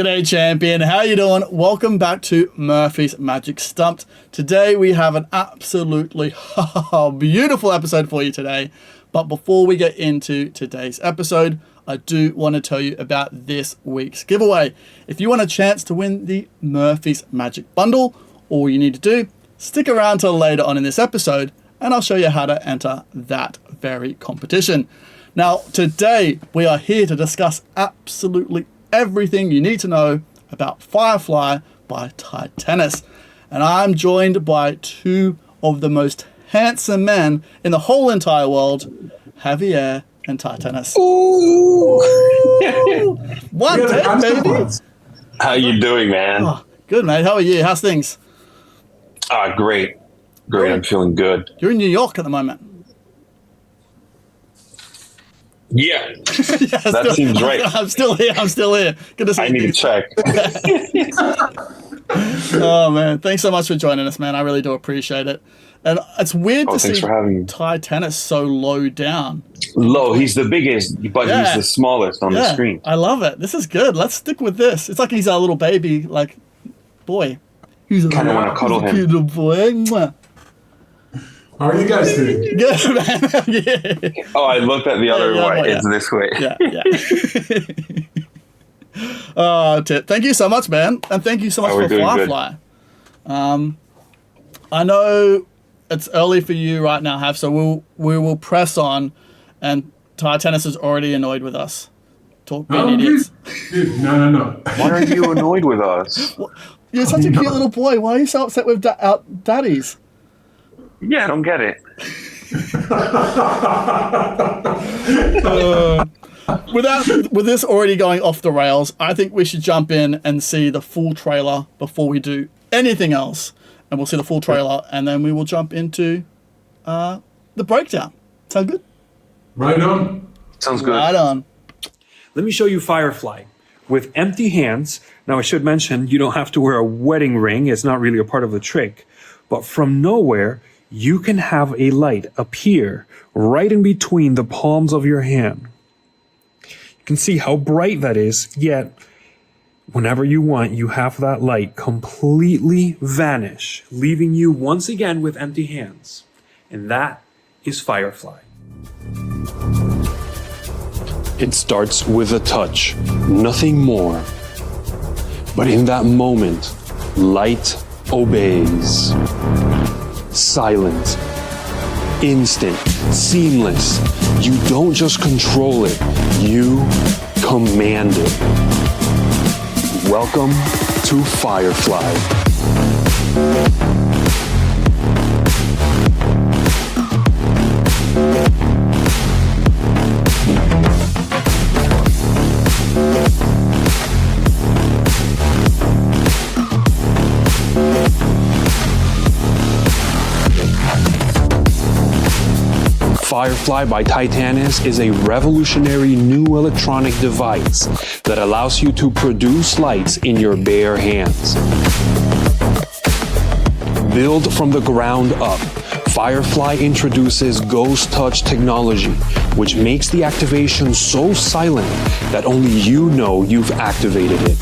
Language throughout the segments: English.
G'day champion, how you doing? Welcome back to Murphy's Magic Stumped. Today we have an absolutely beautiful episode for you today. But before we get into today's episode, I do want to tell you about this week's giveaway. If you want a chance to win the Murphy's Magic Bundle, all you need to do, stick around till later on in this episode and I'll show you how to enter that very competition. Now, today we are here to discuss absolutely everything you need to know about Firefly by Titanas. And I'm joined by two of the most handsome men in the whole entire world, Javier and Titanas. Ooh. One take, baby. How you doing, man? Oh, good, mate. How are you? How's things? Great. I'm feeling good. You're in New York at the moment. Yeah, that seems right. I'm still here. Good to see you. I need to check. Oh, man. Thanks so much for joining us, man. I really do appreciate it. And it's weird to see Titanas so low down. Low. He's the biggest, but he's the smallest on the screen. I love it. This is good. Let's stick with this. It's like he's our little baby, like, boy. He's kind of want to cuddle him. Cute little boy. Mwah. How are you guys doing? Good, man. Yeah. Oh, I looked at the other way. It's this way. Yeah. Thank you so much, man. And thank you so much for Firefly. I know it's early for you right now, Hav, so we will press on. And Titanas is already annoyed with us. Talk being idiots. Dude, no. Why are you annoyed with us? Well, you're such a cute little boy. Why are you so upset with our daddies? Yeah, I don't get it. With this already going off the rails, I think we should jump in and see the full trailer before we do anything else. And we'll see the full trailer, and then we will jump into the breakdown. Sound good? Right on. Sounds good. Right on. Let me show you Firefly. With empty hands, now I should mention, you don't have to wear a wedding ring. It's not really a part of the trick. But from nowhere, you can have a light appear right in between the palms of your hand. You can see how bright that is, yet whenever you want, you have that light completely vanish, leaving you once again with empty hands. And that is Firefly. It starts with a touch, nothing more. But in that moment, light obeys. Silent, instant, seamless. You don't just control it, you command it. Welcome to Firefly. Firefly by Titanas is a revolutionary new electronic device that allows you to produce lights in your bare hands. Built from the ground up, Firefly introduces Ghost Touch technology, which makes the activation so silent that only you know you've activated it.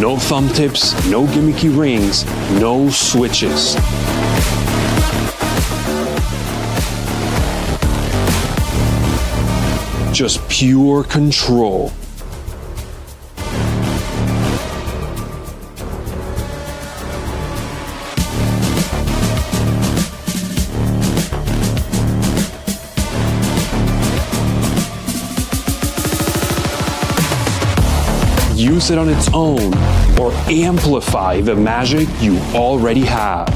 No thumb tips, no gimmicky rings, no switches. Just pure control. Use it on its own, or amplify the magic you already have.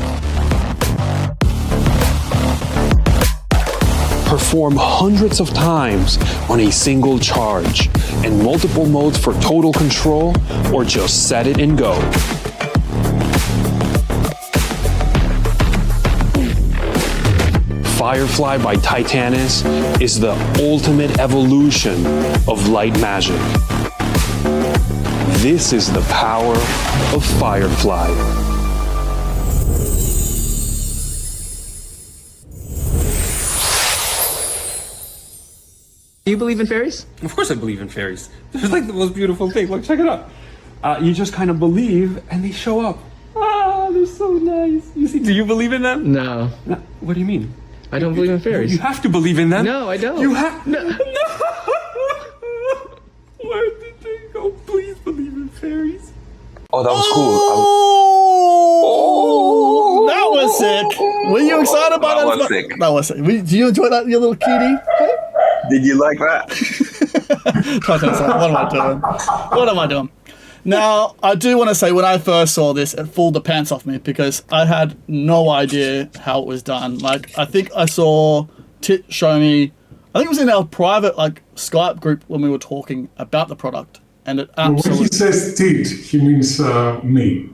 Perform hundreds of times on a single charge, and multiple modes for total control, or just set it and go. Firefly by Titanas is the ultimate evolution of light magic. This is the power of Firefly. Do you believe in fairies? Of course I believe in fairies. They're like the most beautiful thing. Look, check it out. You just kind of believe and they show up. Ah, they're so nice. You see, do you believe in them? No. No. What do you mean? I don't believe in fairies. You have to believe in them. No, I don't. You have... No. Where did they go? Please believe in fairies. Oh, that was cool. Oh, that was sick. Were you excited about that? That was sick. That was sick. Did you enjoy that, your little cutie? Did you like that? What am I doing? What am I doing? Now, I do want to say, when I first saw this, it fooled the pants off me because I had no idea how it was done. Like, I think I saw Tit show me, I think it was in our private, like, Skype group when we were talking about the product. And it absolutely... When he says Tit, he means me.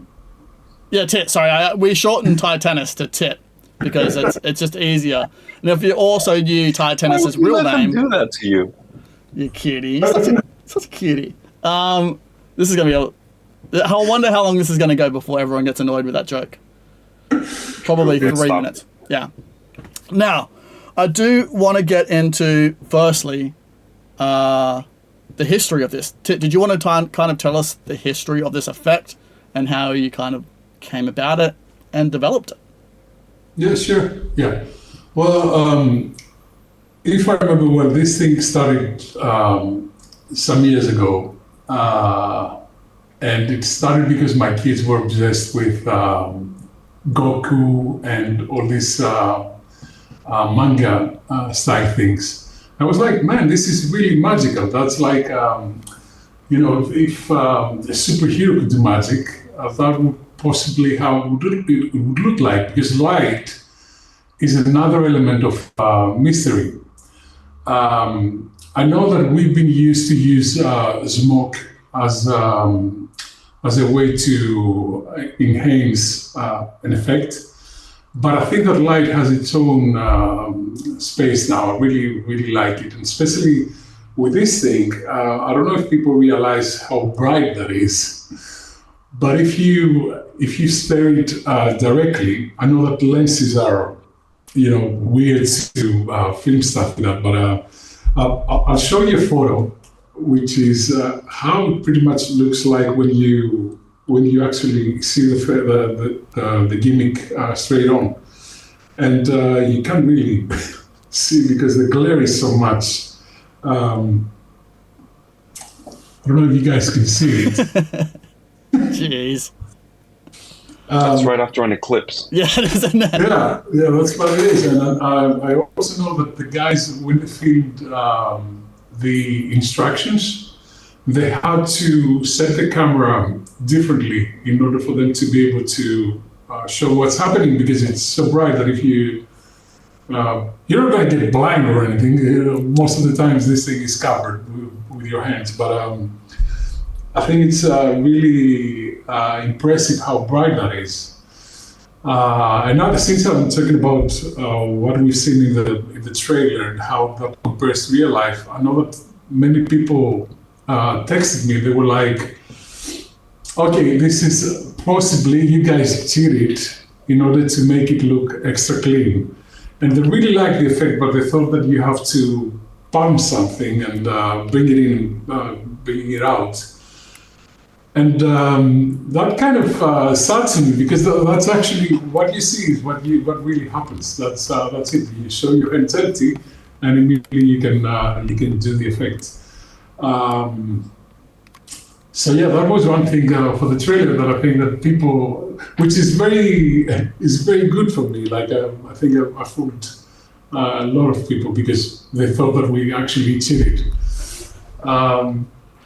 Yeah, Tit, sorry. We shortened Titanas to Tit because it's just easier. And if you also knew Titanas' real name... do that to you. You cutie. You're such a cutie. This is going to be I wonder how long this is going to go before everyone gets annoyed with that joke. Probably 3 minutes. Yeah. Now, I do want to get into, firstly, the history of this. Did you want to kind of tell us the history of this effect and how you kind of came about it and developed it? Yeah, sure. Yeah. Well, if I remember well, this thing started some years ago. And it started because my kids were obsessed with Goku and all these manga style things. I was like, man, this is really magical. That's like, if a superhero could do magic, that would possibly how it would look like, because light is another element of mystery. I know that we've been used to use smoke as a way to enhance an effect, but I think that light has its own space now. I really, really like it, and especially with this thing. I don't know if people realize how bright that is, but if you stare it directly, I know that lenses are, weird to film stuff with that, but. I'll show you a photo, which is how it pretty much looks like when you actually see the gimmick straight on, and you can't really see because the glare is so much. I don't know if you guys can see it. Jeez. That's right after an eclipse. Yeah, isn't it? Yeah, that's what it is. And I also know that the guys, when they filmed the instructions, they had to set the camera differently in order for them to be able to show what's happening, because it's so bright that if you're not going to get blind or anything. Most of the times this thing is covered with your hands, but I think it's really impressive how bright that is. And now, since I'm talking about what we've seen in the trailer and how that compares to real life, I know that many people texted me. They were like, "Okay, this is possibly you guys cheated in order to make it look extra clean," and they really like the effect, but they thought that you have to pump something and bring it out. And that kind of sad to me, because that's actually what you see is what really happens. That's it. You show your hands empty, and immediately you can do the effect. So yeah, that was one thing for the trailer that I think that people, which is very good for me. Like I think I fooled a lot of people because they thought that we actually cheated.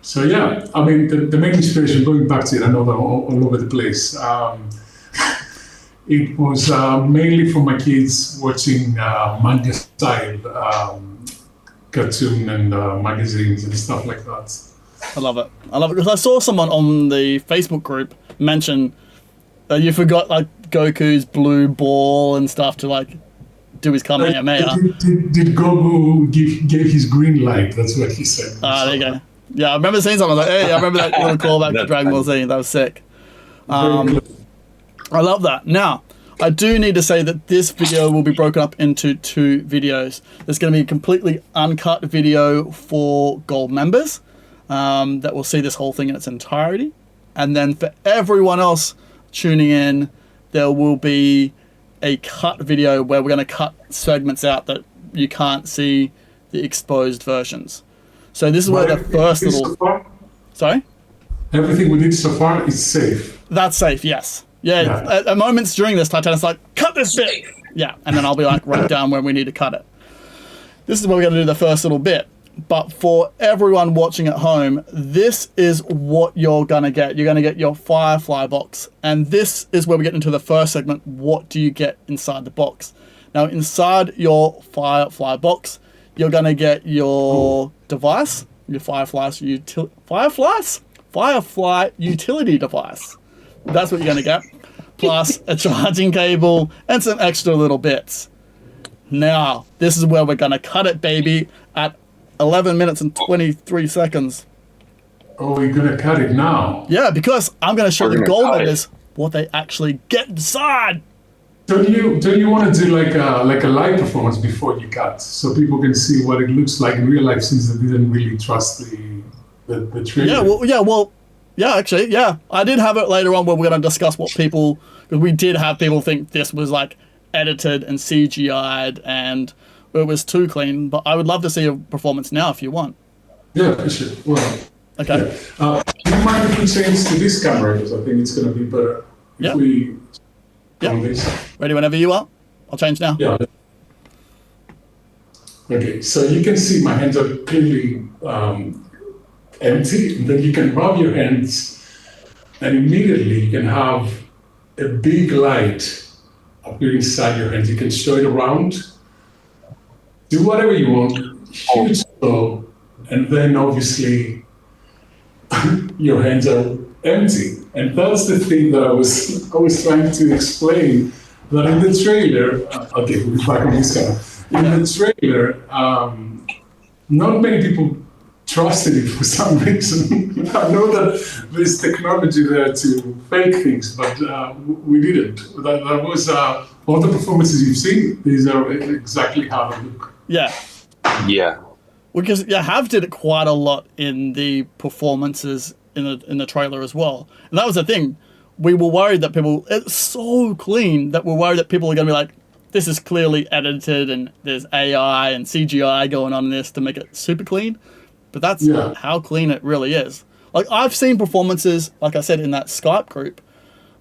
So yeah, I mean, the main inspiration, going back to it, I know that all over the place. It was mainly for my kids watching manga style cartoon and magazines and stuff like that. I love it. Because I saw someone on the Facebook group mention that you forgot like Goku's blue ball and stuff to like do his Kamehameha. Did Goku give his green light? That's what he said. There you go. Yeah, I remember seeing something like, hey, I remember that little callback to Dragon Ball Z. That was sick. I love that. Now, I do need to say that this video will be broken up into 2 videos. There's going to be a completely uncut video for gold members that will see this whole thing in its entirety. And then for everyone else tuning in, there will be a cut video where we're going to cut segments out that you can't see the exposed versions. So this is where the first little... Sorry? Everything we did so far is safe. That's safe, yes. Yeah. At moments during this, Titanas like, cut this bit! Yeah, and then I'll be like, write down when we need to cut it. This is where we're going to do the first little bit. But for everyone watching at home, this is what you're going to get. You're going to get your Firefly box. And this is where we get into the first segment. What do you get inside the box? Now, inside your Firefly box, you're going to get your device, your Firefly utility device. That's what you're going to get. Plus a charging cable and some extra little bits. Now, this is where we're going to cut it, baby, at 11 minutes and 23 seconds. Oh, you're going to cut it now? Yeah, because I'm going to show the gold members what they actually get inside. Don't you want to do like a live performance before you cut, so people can see what it looks like in real life, since they didn't really trust the trailer? Yeah, I did have it later on where we're going to discuss what people, because we did have people think this was like edited and CGI'd and it was too clean, but I would love to see a performance now if you want. Yeah, for sure. Well, okay. Yeah. Do you mind if we change to this camera, because I think it's going to be better if we... Ready whenever you are. I'll change now. Yeah. Okay, so you can see my hands are clearly empty. And then you can rub your hands, and immediately you can have a big light appear inside your hands. You can show it around. Do whatever you want. Huge flow, and then obviously your hands are empty. And that's the thing that I was trying to explain, that in the trailer, okay, we'll be back on this camera. In the trailer, not many people trusted it for some reason. I know that there's technology there to fake things, but we didn't. That was, all the performances you've seen, these are exactly how they look. Yeah. Yeah. Because Hav did it quite a lot in the performances in the trailer as well. And that was the thing. We were worried that it's so clean that we're worried that people are going to be like, this is clearly edited and there's AI and CGI going on in this to make it super clean. But that's how clean it really is. Like, I've seen performances, like I said, in that Skype group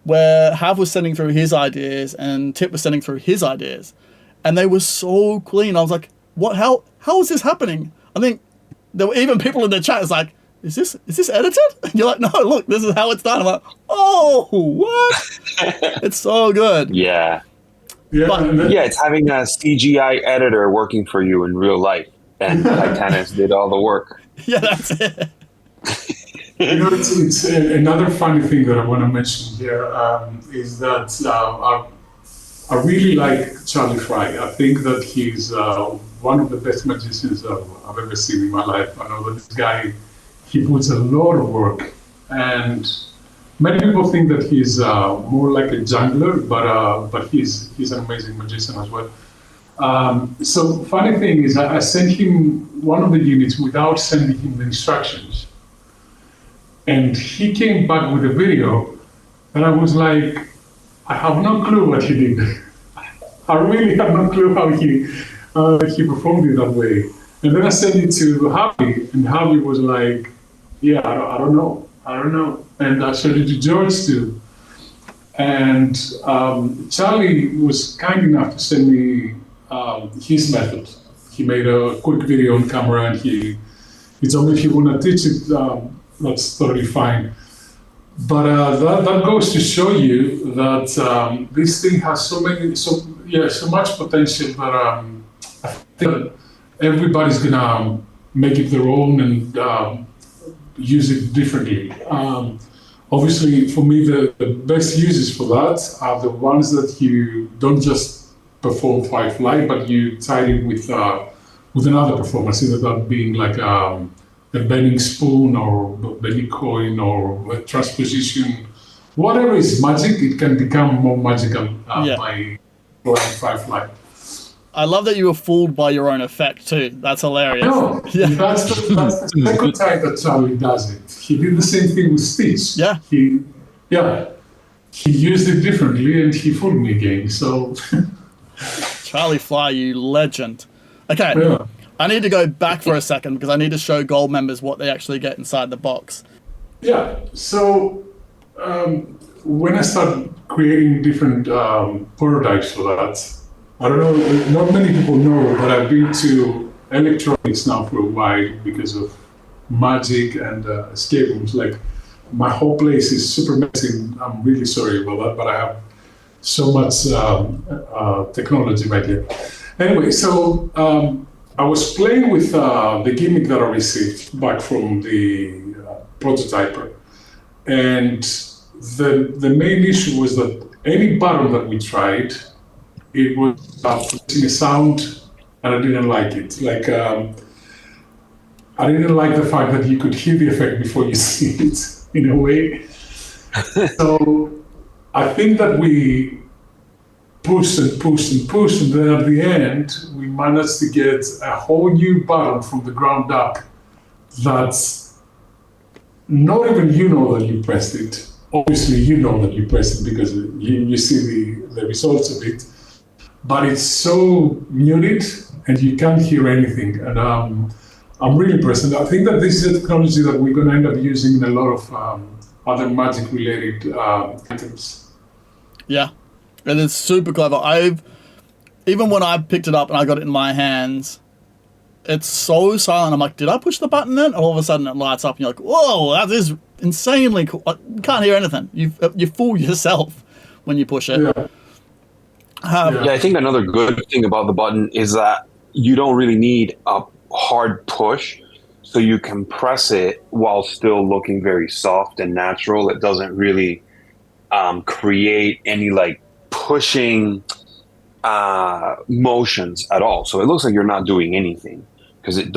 where Hav was sending through his ideas and Tip was sending through his ideas. And they were so clean. I was like, what? How is this happening? I think there were even people in the chat. It's like, is this edited? And you're like, no, look, this is how it's done. I'm like, oh, what? It's so good. Yeah. But, it's having a CGI editor working for you in real life. And Titanas did all the work. Yeah, that's it. It's another funny thing that I want to mention here is that I really like Charlie Fry. I think that he's one of the best magicians I've ever seen in my life. I know that this guy, he puts a lot of work, and many people think that he's more like a jungler, but he's an amazing magician as well. So funny thing is, I sent him one of the units without sending him the instructions, and he came back with a video, and I was like, I have no clue what he did. I really have no clue how he performed it that way. And then I sent it to Javi, and Javi was like, yeah, I don't know. And I showed it to George too. And Charlie was kind enough to send me his method. He made a quick video on camera, and he told me if you want to teach it, that's totally fine. But that goes to show you that this thing has so much potential that I think that everybody's gonna make it their own and use it differently. Obviously, for me, the best uses for that are the ones that you don't just perform Firefly, but you tie it with another performance, either that being like a bending spoon or bending coin or a transposition whatever is magic, it can become more magical Yeah. by drawing Firefly. I love that you were fooled by your own effect too. That's hilarious. No, Yeah. that's the second time that Charlie does it. He did the same thing with Stitch. Yeah. He used it differently and he fooled me again. So, Charlie Fly, you legend. Okay, yeah. I need to go back for a second because I need to show gold members what they actually get inside the box. Yeah. So, when I started creating different prototypes for that, I don't know, not many people know, but I've been to electronics now for a while because of magic and escape rooms. Like, my whole place is super messy. I'm really sorry about that, but I have so much technology back here. Anyway, so I was playing with the gimmick that I received back from the prototyper. And the main issue was that any button that we tried, it was producing a sound, and I didn't like it. Like, I didn't like the fact that you could hear the effect before you see it, in a way. So I think that we pushed and pushed and pushed, and then at the end, we managed to get a whole new button from the ground up that's not even you know that you pressed it. Obviously, you know that you pressed it because you see the results of it. But it's so muted and you can't hear anything. And I'm really impressed. And I think that this is a technology that we're going to end up using in a lot of other magic-related items. Yeah, and it's super clever. Even when I picked it up and I got it in my hands, it's so silent. I'm like, did I push the button then? And all of a sudden it lights up and you're like, whoa, that is insanely cool. You can't hear anything. You fool yourself when you push it. Yeah. Yeah, I think another good thing about the button is that you don't really need a hard push, so you can press it while still looking very soft and natural. It doesn't really create any like pushing motions at all. So it looks like you're not doing anything because it's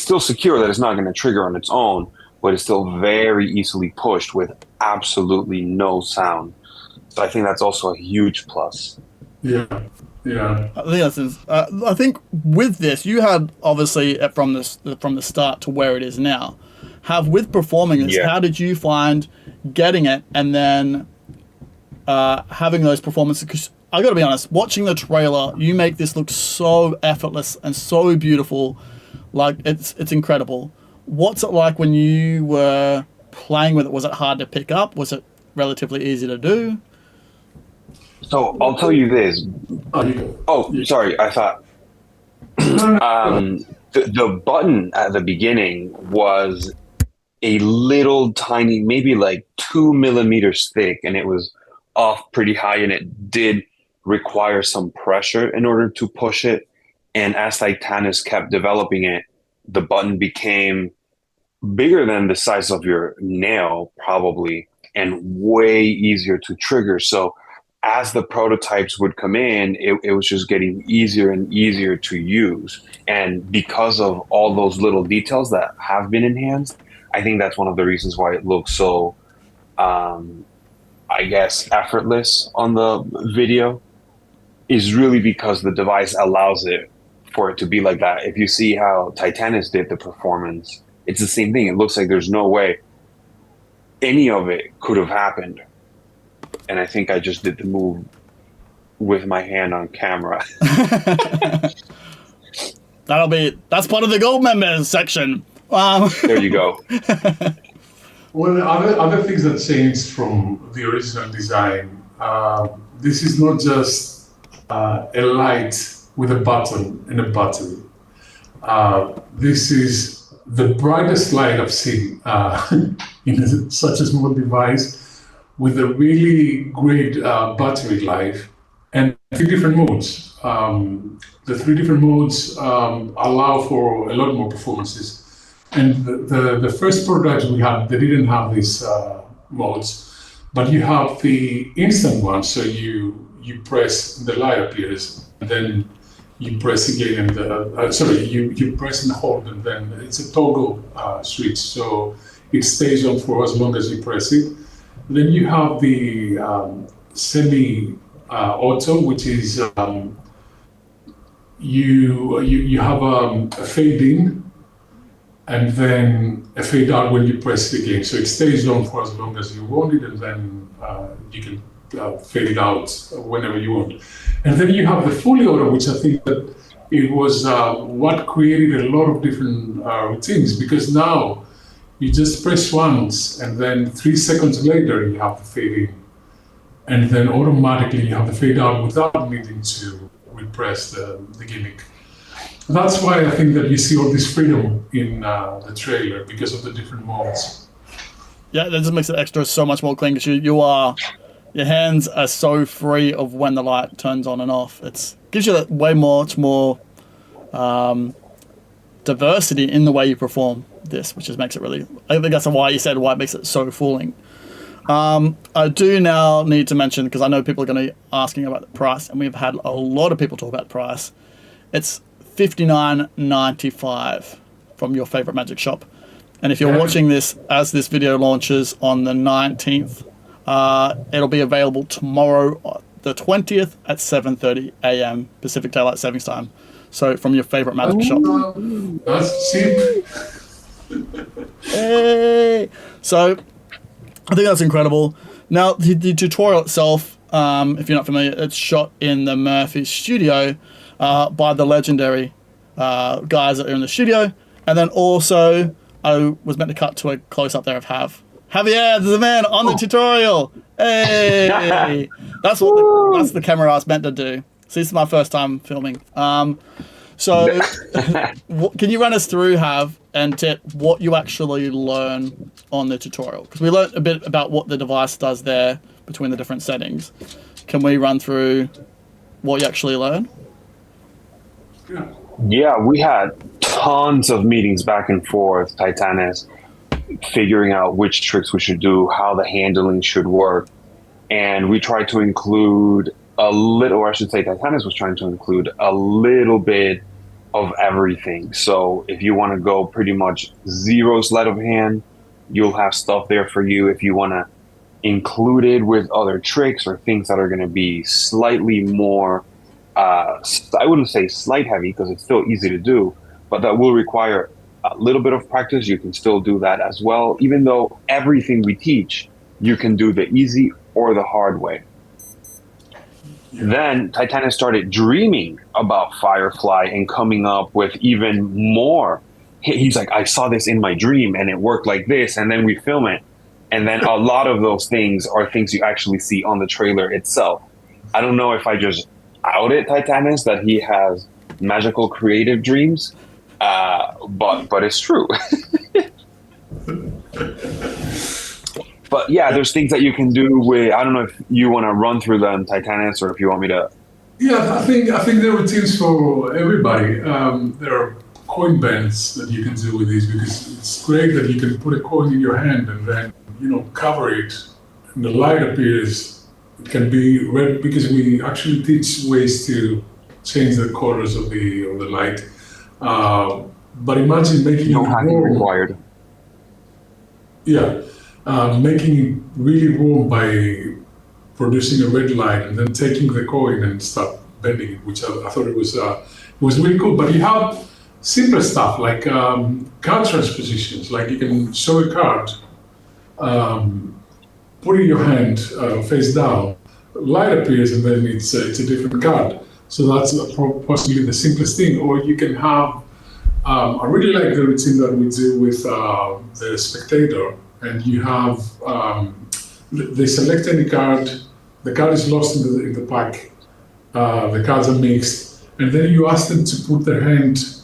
still secure that it's not going to trigger on its own, but it's still very easily pushed with absolutely no sound. So I think that's also a huge plus. Yeah. I think with this, you had obviously from the start to where it is now. With performing this, how did you find getting it and then having those performances? Because I got to be honest, watching the trailer, you make this look so effortless and so beautiful. Like it's incredible. What's it like when you were playing with it? Was it hard to pick up? Was it relatively easy to do? So I'll tell you this. Sorry. I thought the button at the beginning was a little tiny, maybe like 2 millimeters thick, and it was off pretty high, and it did require some pressure in order to push it. And as Titanas kept developing it, the button became bigger than the size of your nail, probably, and way easier to trigger. So as the prototypes would come in, it was just getting easier and easier to use. And because of all those little details that have been enhanced, I think that's one of the reasons why it looks so, I guess, effortless on the video, is really because the device allows it for it to be like that. If you see how Titanas did the performance, it's the same thing. It looks like there's no way any of it could have happened. And I think I just did the move with my hand on camera. That's part of the gold members section. There you go. Well, other things that changed from the original design, this is not just a light with a button and a battery. This is the brightest light I've seen in such a small device, with a really great battery life and 3 different modes. The 3 different modes allow for a lot more performances. And the first prototypes we had, they didn't have these modes, but you have the instant one. So you press, the light appears, and then you press again, and you press and hold, and then it's a toggle switch. So it stays on for as long as you press it. Then you have the semi-auto, which is you have a fade in and then a fade out when you press it again. So it stays on for as long as you want it, and then you can fade it out whenever you want. And then you have the fully auto, which I think that it was what created a lot of different routines, because now you just press once and then 3 seconds later you have the fade in. And then automatically you have the fade out without needing to repress the gimmick. That's why I think that you see all this freedom in the trailer, because of the different modes. Yeah, that just makes it extra so much more clean, because your hands are so free of when the light turns on and off. It gives you that much more diversity in the way you perform this, which just makes it really, I think that's why you said why it makes it so fooling. I do now need to mention, because I know people are going to be asking about the price, and we've had a lot of people talk about the price. It's $59.95 from your favorite magic shop. And if you're watching this as this video launches on the 19th, it'll be available tomorrow, the 20th at 7:30 a.m. Pacific Daylight Savings Time. So from your favorite magic shop. That's cheap. Hey! So I think that's incredible. Now, the tutorial itself, if you're not familiar, it's shot in the Murphy studio by the legendary guys that are in the studio. And then also, I was meant to cut to a close-up there of Javier, the man on the tutorial. Hey! That's the camera I was meant to do. So this is my first time filming. So can you run us through, and Tit, what you actually learn on the tutorial? Because we learned a bit about what the device does there between the different settings. Can we run through what you actually learn? Yeah, we had tons of meetings back and forth, Titanas, figuring out which tricks we should do, how the handling should work. And we tried to include a little, or I should say Titanas was trying to include a little bit of everything. So if you want to go pretty much zero sleight of hand, you'll have stuff there for you. If you want to include it with other tricks or things that are going to be slightly more, I wouldn't say sleight heavy, because it's still easy to do, but that will require a little bit of practice. You can still do that as well. Even though everything we teach, you can do the easy or the hard way. Then Titanas started dreaming about Firefly and coming up with even more. He's like, I saw this in my dream and it worked like this, and then we film it. And then a lot of those things are things you actually see on the trailer itself. I don't know if I just outed Titanas that he has magical creative dreams, but it's true. But yeah, there's things that you can do with, I don't know if you want to run through them, Titanas, or if you want me to. Yeah, I think there are routines for everybody. There are coin bands that you can do with these, because it's great that you can put a coin in your hand and then, cover it, and the light appears. It can be red, because we actually teach ways to change the colors of the light. But imagine making No it hacking warm. required. Yeah. Making it really warm by producing a red light and then taking the coin and start bending it, which I thought it was really cool. But you have simple stuff like card transpositions, like you can show a card, put it in your hand face down, light appears, and then it's a different card. So that's possibly the simplest thing. Or you can have, I really like the routine that we do with the spectator. And you have, they select any card, the card is lost in the pack, the cards are mixed, and then you ask them to put their hand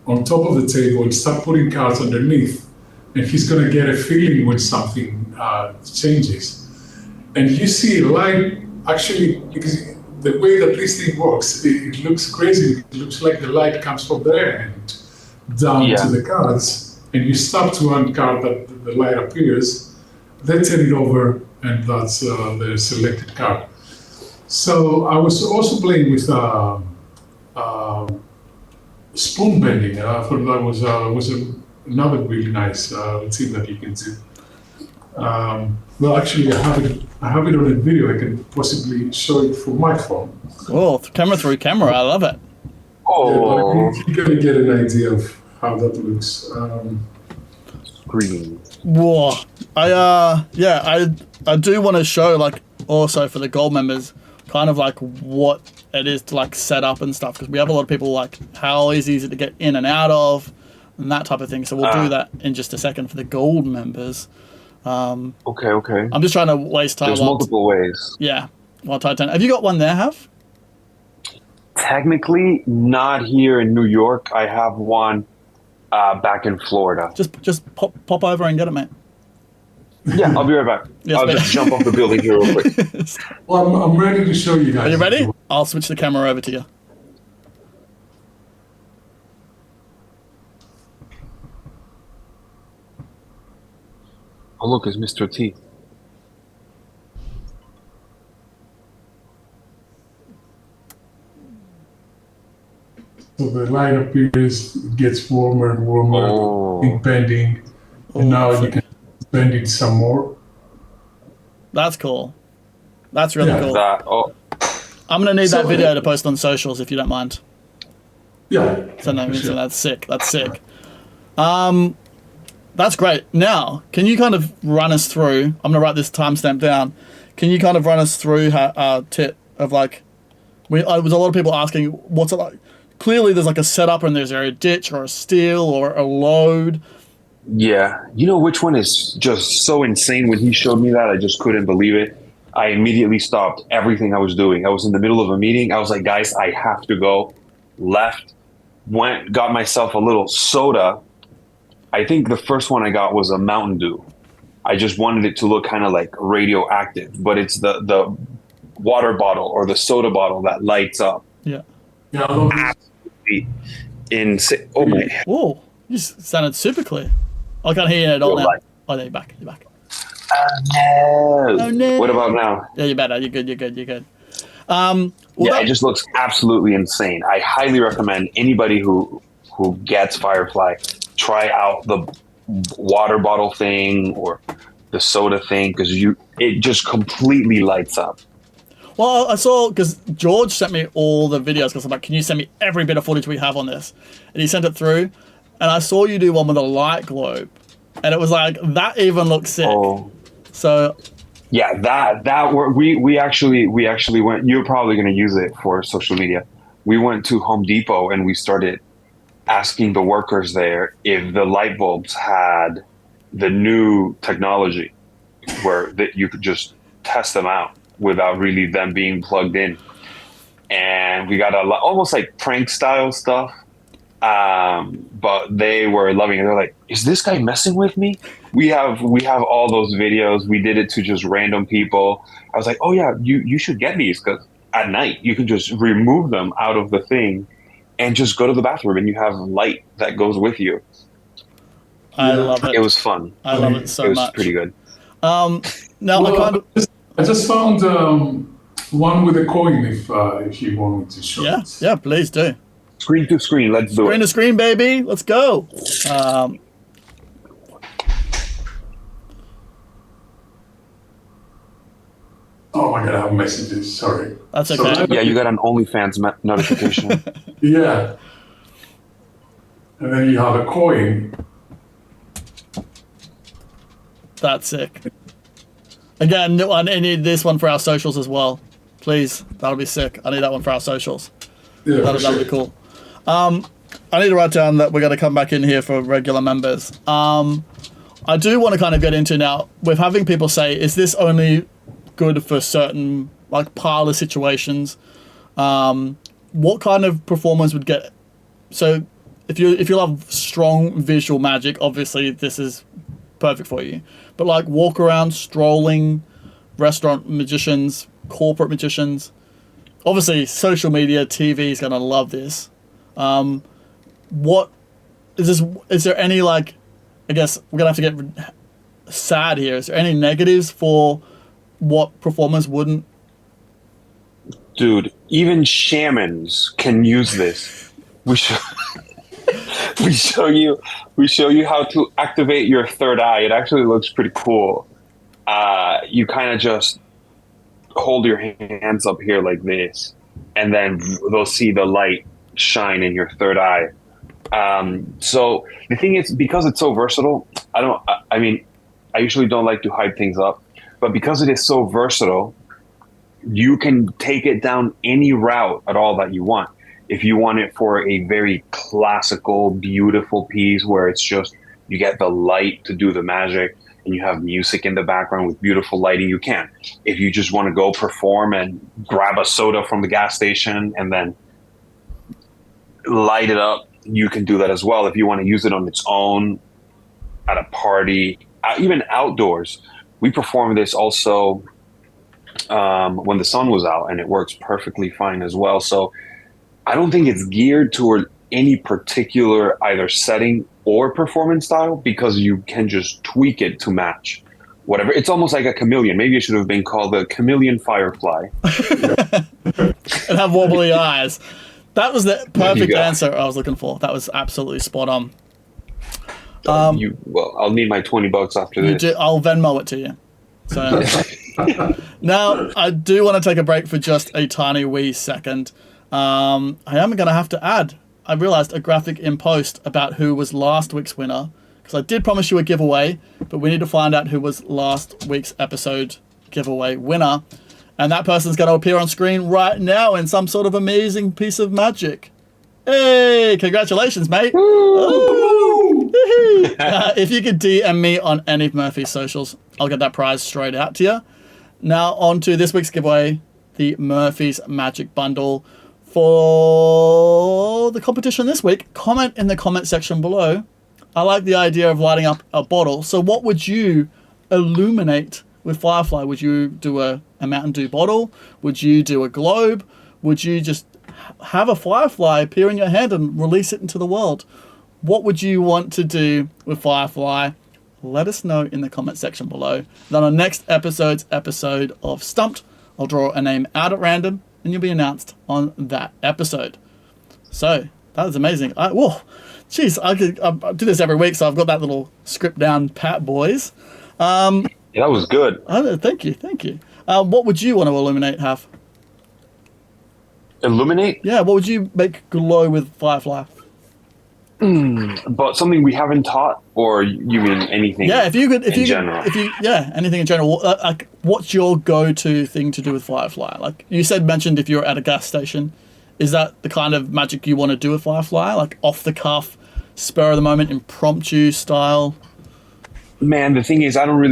on top of the table and start putting cards underneath, and he's going to get a feeling when something changes. And you see light, actually, because the way that this thing works, it looks crazy. It looks like the light comes from their hand down to the cards. And you stop to one card that the light appears, they turn it over, and that's the selected card. So I was also playing with spoon bending. I thought that was another really nice routine that you can do. Well, actually, I have it on a video. I can possibly show it from my phone. Oh, camera through camera. I love it. Yeah, but Oh, you're gonna get an idea of how that looks. screen. Whoa. I do want to show, like, also for the gold members, kind of like what it is to like set up and stuff, because we have a lot of people like how easy is it to get in and out of and that type of thing. So we'll do that in just a second for the gold members. Okay, okay. I'm just trying to waste time. There's multiple ways. Yeah. While Titan, have you got one there, Have? Technically, not here in New York. I have one back in Florida. Just pop over and get it, mate. Yeah, I'll be right back. Yes, I'll mate. just jump off the building here real quick. Well, I'm ready to show you guys. Are you ready? I'll switch the camera over to you. Oh, look, it's Mr. T. So the line appears, gets warmer and warmer, Oh. bending, and now you can bend it some more. That's cool. That's really Yeah. cool. Oh, I'm gonna need that So- video to post on socials if you don't mind. Yeah. So no, for sure. that's sick. That's sick. That's great. Now, can you kind of run us through? I'm gonna write this timestamp down. Can you kind of run us through how tip of like? There was a lot of people asking, what's it like? Clearly, there's like a setup, and there's a ditch or a steal or a load. yeah. You know which one is just so insane? When he showed me that, I just couldn't believe it. I immediately stopped everything I was doing. I was in the middle of a meeting. I was like, guys, I have to go. Left, went, got myself a little soda. I think the first one I got was a Mountain Dew. I just wanted it to look kind of like radioactive, but it's the water bottle or the soda bottle that lights up. Yeah. Yeah, I love this. Insane. Oh my. Whoa, you sounded super clear. I can't hear you at all now. Right. Oh, there you're back. You're back. No. Oh, no. What about now? Yeah, you're better. You're good. You're good. You're good. Yeah, it just looks absolutely insane. I highly recommend anybody who gets Firefly try out the water bottle thing or the soda thing because it just completely lights up. Well, I saw, because George sent me all the videos, because I'm like, can you send me every bit of footage we have on this? And he sent it through, and I saw you do one with a light globe, and it was like, that even looks sick. Oh, So, yeah, we actually went. You're probably going to use it for social media. We went to Home Depot and we started asking the workers there if the light bulbs had the new technology where that you could just test them out without really them being plugged in. And we got almost like prank style stuff. But they were loving it. They're like, is this guy messing with me? We have all those videos. We did it to just random people. I was like, oh yeah, you should get these because at night you can just remove them out of the thing and just go to the bathroom and you have light that goes with you. I love it. It was fun. I love it so It was much. pretty good. Now, I kind of, I just found one with a coin if you want me to show yeah, it. yeah, please do. Screen to screen. Let's do Screen to it. screen, baby. Let's go. Oh my god, I have messages. Sorry. That's So okay. Yeah, you got an OnlyFans notification. Yeah. And then you have a coin. That's sick. Again, I need this one for our socials as well. Please, that'll be sick. I need that one for our socials. Yeah, for That'll be sure. cool. I need to write down that we're going to come back in here for regular members. I do want to kind of get into now with having people say, is this only good for certain like parlor situations? What kind of performance would get? So if you love strong visual magic, obviously this is perfect for you. But like walk around, strolling, restaurant magicians, corporate magicians. Obviously, social media, TV is gonna love this. What is this? Is there any like? I guess we're gonna have to get sad here. Is there any negatives for what performers wouldn't? Dude, even shamans can use this. We show we show you how to activate your third eye. It actually looks pretty cool. you kind of just hold your hands up here like this, and then they'll see the light shine in your third eye. So the thing is, because it's so versatile, I mean, I usually don't like to hype things up, but because it is so versatile, you can take it down any route at all that you want. If you want it for a very classical, beautiful piece where it's just, you get the light to do the magic and you have music in the background with beautiful lighting, you can. If you just want to go perform and grab a soda from the gas station and then light it up, you can do that as well. If you want to use it on its own at a party, even outdoors. We performed this also when the sun was out, and it works perfectly fine as well. So I don't think it's geared toward any particular either setting or performance style, because you can just tweak it to match whatever. It's almost like a chameleon. Maybe it should have been called the chameleon Firefly. And have wobbly eyes. That was the perfect answer I was looking for. That was absolutely spot on. I'll need my $20 after this. I'll Venmo it to you. So now I do want to take a break for just a tiny wee second. I am going to have to add, I realized, a graphic in post about who was last week's winner, because I did promise you a giveaway, but we need to find out who was last week's episode giveaway winner. And that person's going to appear on screen right now in some sort of amazing piece of magic. Hey, congratulations, mate. If you could DM me on any of Murphy's socials, I'll get that prize straight out to you. Now on to this week's giveaway, the Murphy's Magic Bundle. For the competition this week, comment in the comment section below. I like the idea of lighting up a bottle. So what would you illuminate with Firefly? Would you do a Mountain Dew bottle? Would you do a globe? Would you just have a Firefly appear in your hand and release it into the world? What would you want to do with Firefly? Let us know in the comment section below. Then on next episode of Stumped, I'll draw a name out at random and you'll be announced on that episode. So that was amazing. I do this every week, so I've got that little script down pat, boys. Yeah, that was good. Thank you. What would you want to illuminate, Half? Illuminate? Yeah, what would you make glow with Firefly? But something we haven't taught, or you mean anything? Yeah, general. Anything in general. Like, what's your go-to thing to do with Firefly? Like you mentioned, if you're at a gas station, is that the kind of magic you want to do with Firefly? Like off the cuff, spur of the moment, impromptu style? Man, the thing is, I don't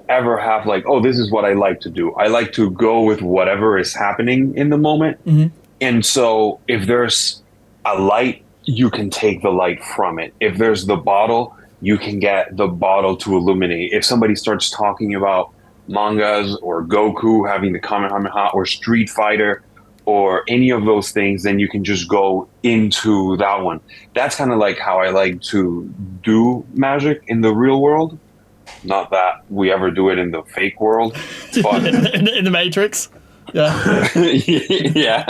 ever have like, oh, this is what I like to do. I like to go with whatever is happening in the moment. Mm-hmm. And so if there's a light, you can take the light from it. If there's the bottle, you can get the bottle to illuminate. If somebody starts talking about mangas or Goku having the Kamehameha or Street Fighter or any of those things, then you can just go into that one. That's kind of like how I like to do magic in the real world. Not that we ever do it in the fake world, but in the Matrix. Yeah. Yeah.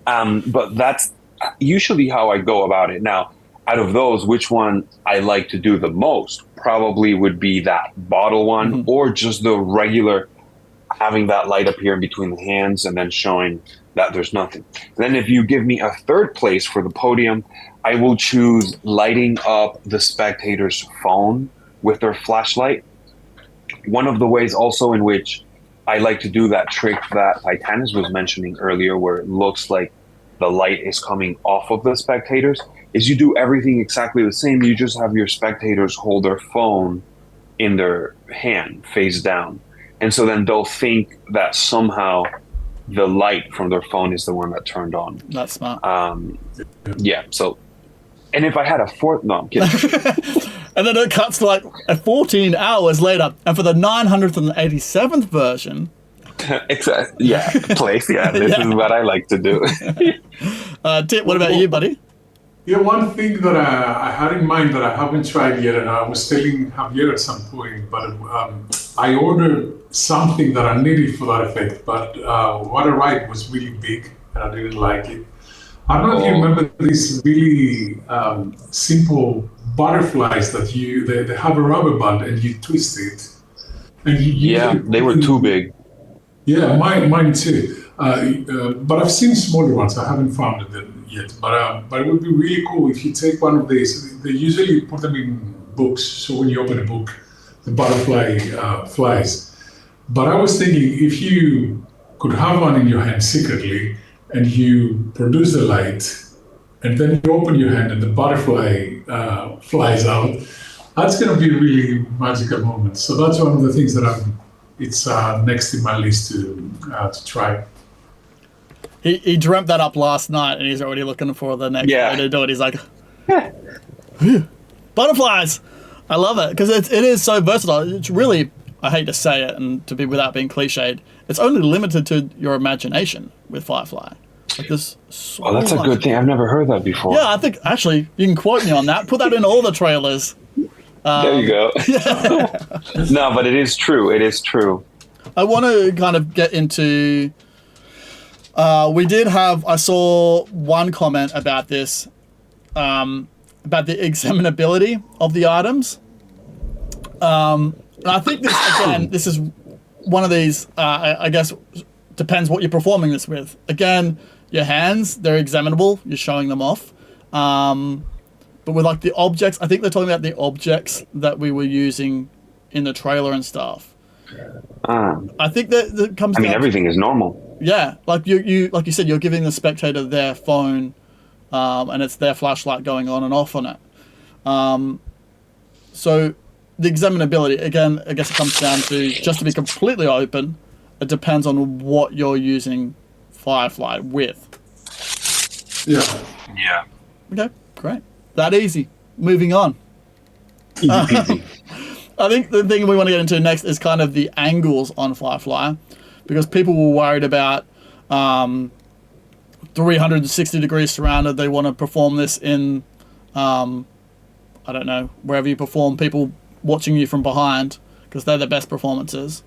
But that's usually how I go about it. Now, out of those, which one I like to do the most probably would be that bottle one, mm-hmm. or just the regular having that light appear in between the hands and then showing that there's nothing. Then if you give me a third place for the podium, I will choose lighting up the spectator's phone with their flashlight. One of the ways also in which I like to do that trick that Titanas was mentioning earlier, where it looks like the light is coming off of the spectators, is you do everything exactly the same. You just have your spectators hold their phone in their hand, face down. And so then they'll think that somehow the light from their phone is the one that turned on. That's smart. Yeah, so, and if I had a fourth, no, I'm kidding. And then it cuts to like 14 hours later. And for the 987th version... Exactly. Yeah, place. Yeah, this is what I like to do. Tip, what about you, buddy? Yeah, one thing that I had in mind that I haven't tried yet, and I was telling Javier at some point, but I ordered something that I needed for that effect, but what I write was really big, and I didn't like it. I don't know if you remember this really simple butterflies that they have a rubber band and you twist it. And Yeah, they were too big. Yeah, mine too. But I've seen smaller ones. I haven't found them yet. But it would be really cool if you take one of these. They usually put them in books, so when you open a book, the butterfly flies. But I was thinking, if you could have one in your hand secretly, and you produce the light, and then you open your hand and the butterfly flies out, that's going to be a really magical moment. So that's one of the things that it's next in my list to try. He dreamt that up last night, and he's already looking for the next way to do it. He's like, butterflies! I love it, because it is so versatile. It's really, I hate to say it, and to be without being cliched, it's only limited to your imagination with Firefly. Like this. So that's a good thing. I've never heard that before. Yeah, I think, actually, you can quote me on that. Put that in all the trailers. There you go. No, but it is true. It is true. I want to kind of get into... I saw one comment about this, about the examinability of the items. And I think this, again, this is one of these, I guess, depends what you're performing this with. Again, your hands, they're examinable. You're showing them off. But with like the objects, I think they're talking about the objects that we were using in the trailer and stuff. I think that comes down everything is normal. Yeah, like you like you said, you're giving the spectator their phone, and it's their flashlight going on and off on it. So the examinability, again, I guess it comes down to, just to be completely open, it depends on what you're using Firefly with. Yeah. Okay, great. That easy. Moving on. Easy peasy. I think the thing we want to get into next is kind of the angles on Firefly, because people were worried about 360 degrees surrounded. They want to perform this in, I don't know, wherever you perform, people watching you from behind, because they're the best performances.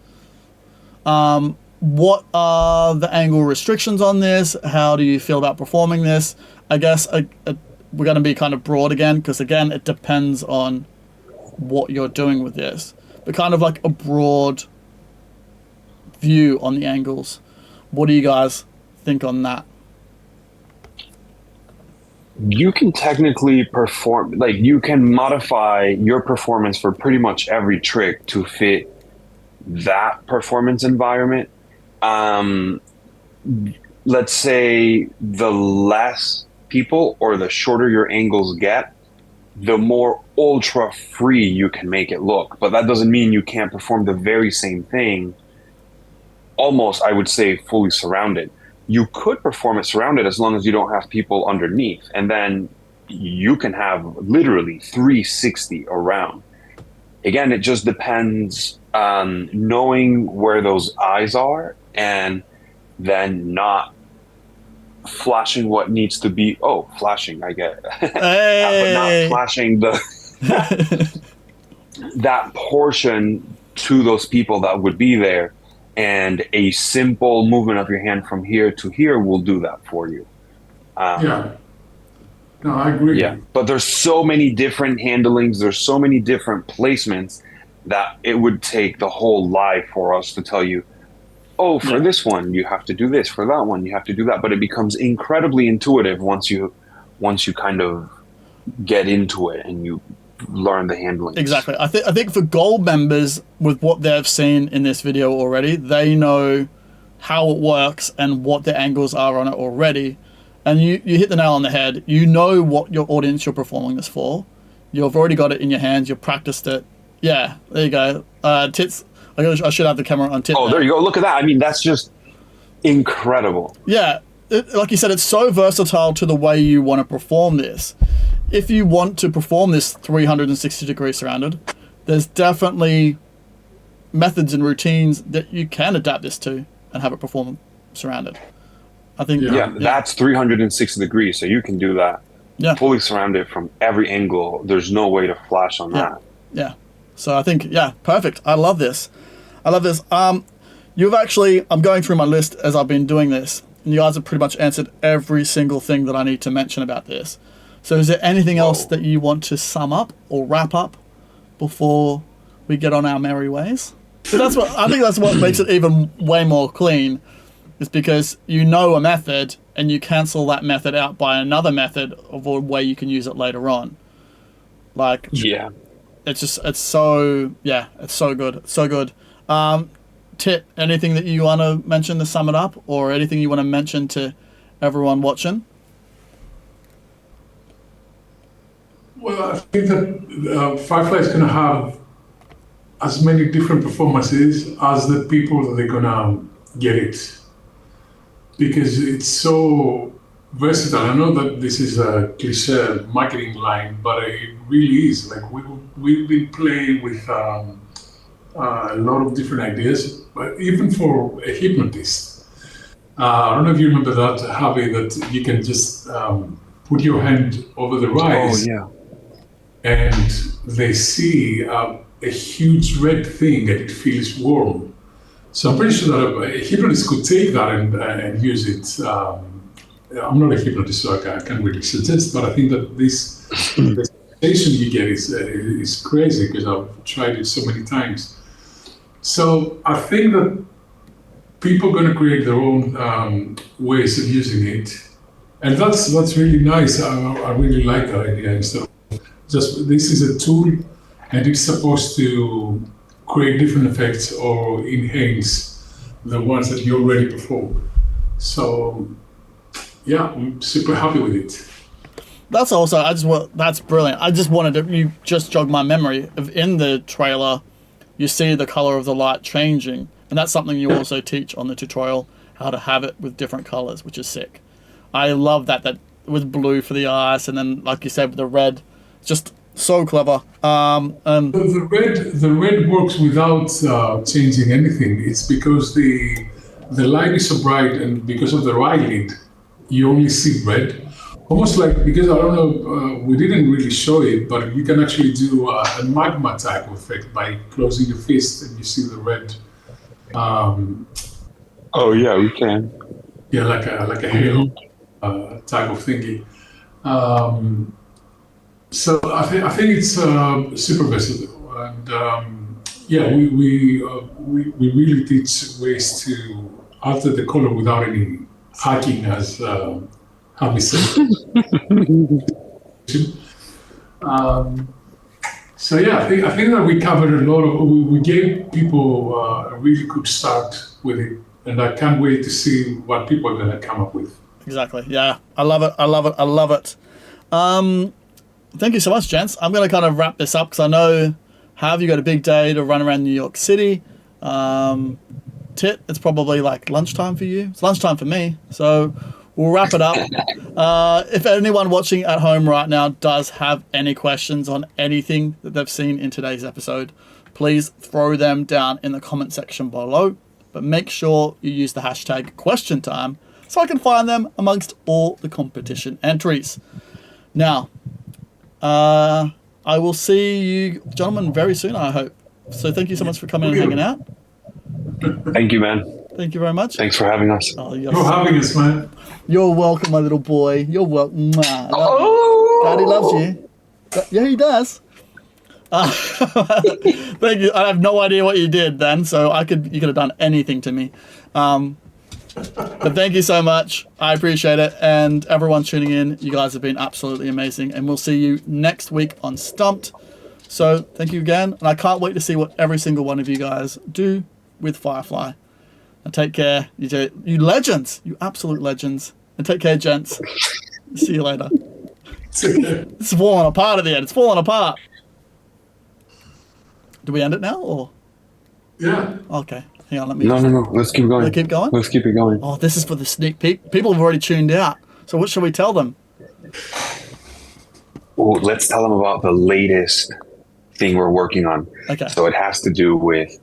What are the angle restrictions on this? How do you feel about performing this? I guess we're going to be kind of broad again, because again, it depends on what you're doing with this. But kind of like a broad view on the angles. What do you guys think on that? You can technically perform, like you can modify your performance for pretty much every trick to fit that performance environment. Let's say the less people or the shorter your angles get, the more ultra free you can make it look. But that doesn't mean you can't perform the very same thing, almost, I would say, fully surrounded. You could perform it surrounded as long as you don't have people underneath. And then you can have literally 360 around. Again, it just depends on knowing where those eyes are and then not flashing what needs to be. Oh, flashing, I get it. But not flashing that portion to those people that would be there. And a simple movement of your hand from here to here will do that for you. No, I agree. Yeah, but there's so many different handlings. There's so many different placements that it would take the whole live for us to tell you, oh, for this one, you have to do this. For that one, you have to do that. But it becomes incredibly intuitive once you kind of get into it and you learn the handling. Exactly. I think for gold members, with what they've seen in this video already, they know how it works and what the angles are on it already. And you hit the nail on the head. You know what your audience you're performing this for. You've already got it in your hands. You've practiced it. Yeah, there you go. Tits. I should have the camera on Tits. Oh, there you go. Look at that. I mean, that's just incredible. Yeah. Like you said, it's so versatile to the way you want to perform this. If you want to perform this 360 degrees surrounded, there's definitely methods and routines that you can adapt this to and have it perform surrounded. I think. Yeah, that's 360 degrees, so you can do that. Yeah. Fully surrounded from every angle. There's no way to flash on that. Yeah. So I think, perfect. I love this. You've actually, I'm going through my list as I've been doing this, and you guys have pretty much answered every single thing that I need to mention about this. So is there anything else that you want to sum up or wrap up before we get on our merry ways? So I think that's what makes it even way more clean, is because you know a method and you cancel that method out by another method of a way you can use it later on. Like, Yeah. it's so good. So good. Tit, anything that you want to mention to sum it up, or anything you want to mention to everyone watching? Well, I think that Firefly is going to have as many different performances as the people that they're going to get it. Because it's so versatile. I know that this is a cliche marketing line, but it really is. Like, we've been playing with a lot of different ideas, but even for a hypnotist. I don't know if you remember that, Javi, that you can just put your hand over the eyes. Oh, yeah. And they see a huge red thing and it feels warm. So I'm pretty sure that a hypnotist could take that and use it. I'm not a hypnotist, so I can't really suggest, but I think that this the sensation you get is crazy, because I've tried it so many times. So I think that people are going to create their own ways of using it. And that's really nice. I really like that idea. Instead of just, this is a tool and it's supposed to create different effects or enhance the ones that you already perform. So yeah, I'm super happy with it. That's also, that's brilliant. I just wanted to, you just jogged my memory of, in the trailer, you see the color of the light changing. And that's something you also teach on the tutorial, how to have it with different colors, which is sick. I love that with blue for the eyes, and then, like you said, with the red, just so clever. The red works without changing anything. It's because the light is so bright, and because of the eyelid, you only see red. Almost like, because I don't know, we didn't really show it, but you can actually do a magma type of effect by closing your fist and you see the red. Oh, yeah, we can. Yeah, like a halo type of thingy. So I think it's super versatile, and yeah, we really teach ways to alter the color without any hacking, as how we say. So yeah, I think that we covered a lot of. We gave people a really good start with it, and I can't wait to see what people are going to come up with. Exactly. Yeah, I love it. I love it. I love it. Thank you so much, gents. I'm going to kind of wrap this up because I know, have you got a big day to run around New York City? Tit, it's probably like lunchtime for you. It's lunchtime for me. So we'll wrap it up. If anyone watching at home right now does have any questions on anything that they've seen in today's episode, please throw them down in the comment section below. But make sure you use the hashtag #QuestionTime so I can find them amongst all the competition entries. Now, I will see you gentlemen very soon, I hope. So thank you so much for coming and hanging out. Thank you, man. Thank you very much. Thanks for having us. Oh, You're having us, man. You're welcome, my little boy. You're welcome. Oh! Daddy loves you. Yeah, he does. Thank you. I have no idea what you did then, so you could have done anything to me. But thank you so much. I appreciate it. And everyone tuning in, you guys have been absolutely amazing. And we'll see you next week on Stumped. So thank you again. And I can't wait to see what every single one of you guys do with Firefly. And take care. You legends. You absolute legends. And take care, gents. See you later. It's falling apart at the end. It's falling apart. Do we end it now, or? Yeah. Okay. Hang on, let me... No. Let's keep going. Keep going? Let's keep it going. Oh, this is for the sneak peek. People have already tuned out. So what should we tell them? Well, let's tell them about the latest thing we're working on. Okay. So it has to do with